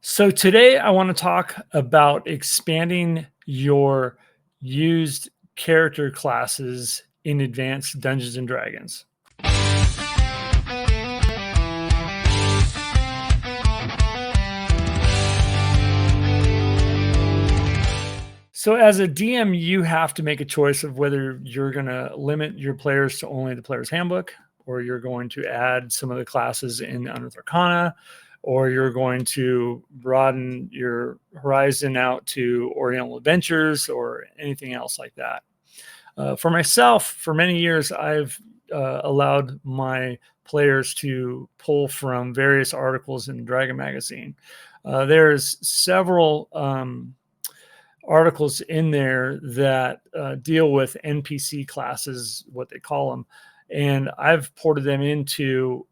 So today I want to talk about expanding your used character classes in advanced Dungeons and Dragons. So as a DM, you have to make a choice of whether you're going to limit your players to only the player's handbook, or you're going to add some of the classes in Unearthed Arcana, or you're going to broaden your horizon out to Oriental Adventures or anything else like that. For myself, for many years, I've allowed my players to pull from various articles in Dragon Magazine. There's several articles in there that deal with NPC classes, what they call them, and I've ported them into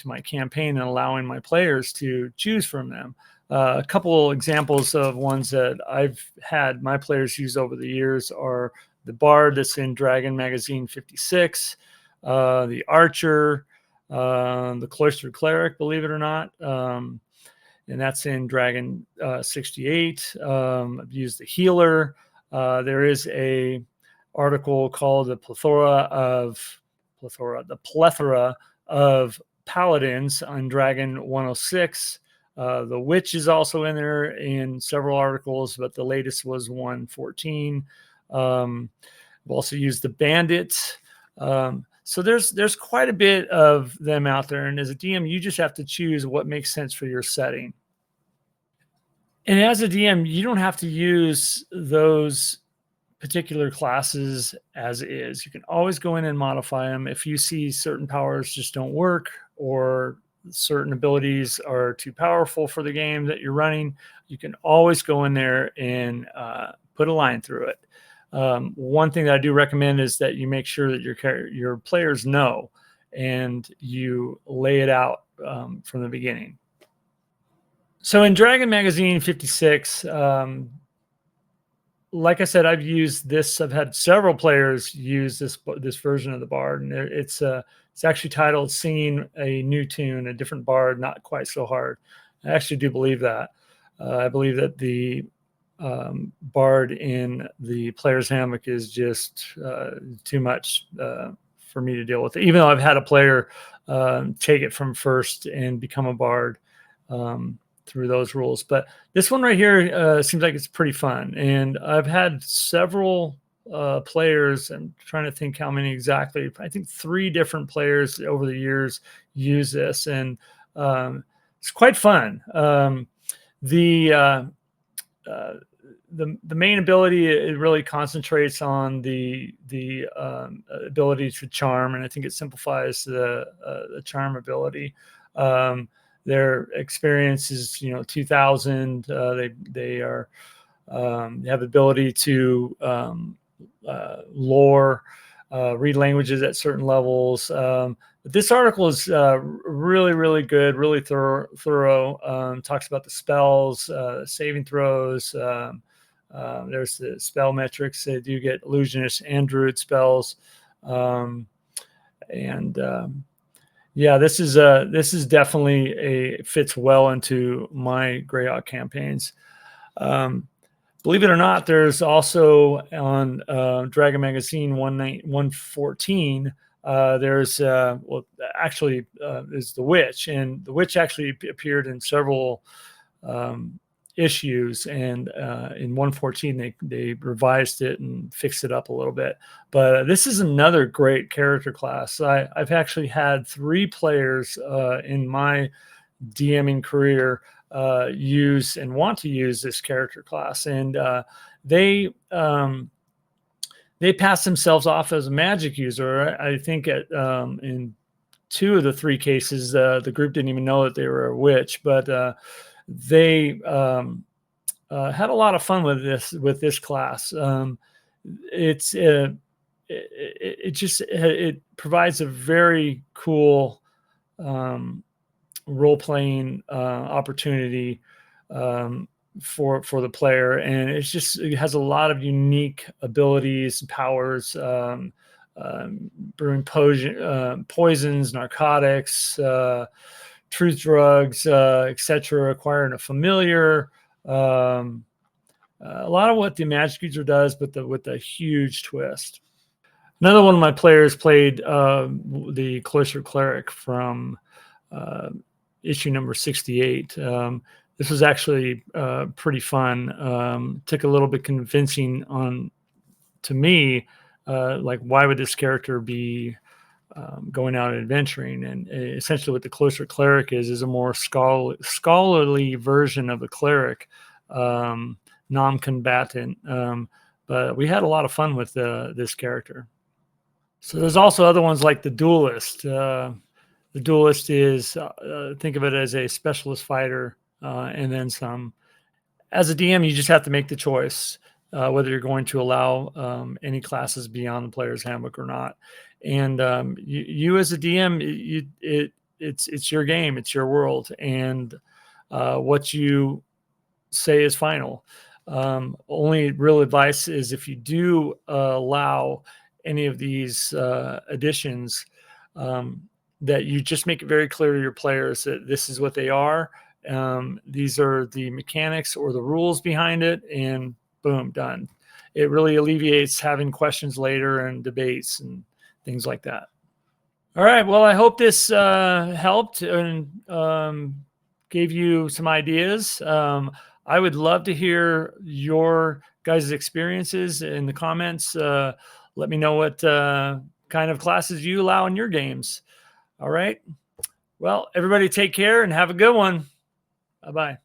my campaign and allowing my players to choose from them. A couple examples of ones that I've had my players use over the years are the Bard that's in Dragon Magazine 56, the Archer, the Cloistered Cleric, believe it or not. And that's in Dragon 68. I've used the Healer. There is a article called the plethora of Paladins on Dragon 106. The Witch is also in there in several articles, but the latest was 114. I've also used the Bandit. So there's quite a bit of them out there. And as a DM, you just have to choose what makes sense for your setting. And as a DM, you don't have to use those particular classes as is. You can always go in and modify them. If you see certain powers just don't work, or certain abilities are too powerful for the game that you're running, you can always go in there and put a line through it. One thing that I do recommend is that you make sure that your players know, and you lay it out from the beginning. So in Dragon Magazine 56, like I said, I've used this. I've had several players use this version of the Bard, and it's actually titled "Singing a New Tune, a Different Bard, Not Quite So Hard." I actually do believe that. I believe that the Bard in the player's handbook is just too much for me to deal with. Even though I've had a player take it from first and become a Bard through those rules, but this one right here seems like it's pretty fun. And I've had several players, I'm trying to think how many exactly, I think 3 different players over the years use this, and it's quite fun. The main ability, it really concentrates on the ability to charm, and I think it simplifies the charm ability. Their experience is 2,000. They are they have ability to lore, read languages at certain levels. But this article is really good, really thorough. Talks about the spells, saving throws. There's the spell metrics. They do get illusionist and druid spells, yeah, this is definitely fits well into my Greyhawk campaigns. Believe it or not, there's also on Dragon Magazine 114. There's actually is the Witch, and the Witch actually appeared in several issues, and in 114 they revised it and fixed it up a little bit. But this is another great character class. I've actually had 3 players in my DMing career use and want to use this character class, and they pass themselves off as a magic user. I think in 2 of the 3 cases, the group didn't even know that they were a witch, but they had a lot of fun with this class. It provides a very cool role-playing opportunity for the player, and it has a lot of unique abilities and powers, brewing poisons, narcotics, truth drugs, etc., acquiring a familiar. A lot of what the Magic User does, but with a huge twist. Another one of my players played the Cloister Cleric from issue number 68. This was actually pretty fun. Took a little bit convincing to me, like why would this character be going out and adventuring? And essentially what the Cloister Cleric is a more scholarly version of a cleric, non-combatant. But we had a lot of fun with this character. So there's also other ones like the Duelist. The Duelist is, think of it as a specialist fighter, and then some. As a DM, you just have to make the choice whether you're going to allow any classes beyond the player's handbook or not. And you as a DM, it's your game, it's your world, and what you say is final. Only real advice is if you do allow any of these additions, that you just make it very clear to your players that this is what they are. These are the mechanics or the rules behind it, and boom, done. It really alleviates having questions later and debates and things like that. All right. Well, I hope this helped and gave you some ideas. I would love to hear your guys' experiences in the comments. Let me know what kind of classes you allow in your games. All right. Well, everybody take care and have a good one. Bye-bye.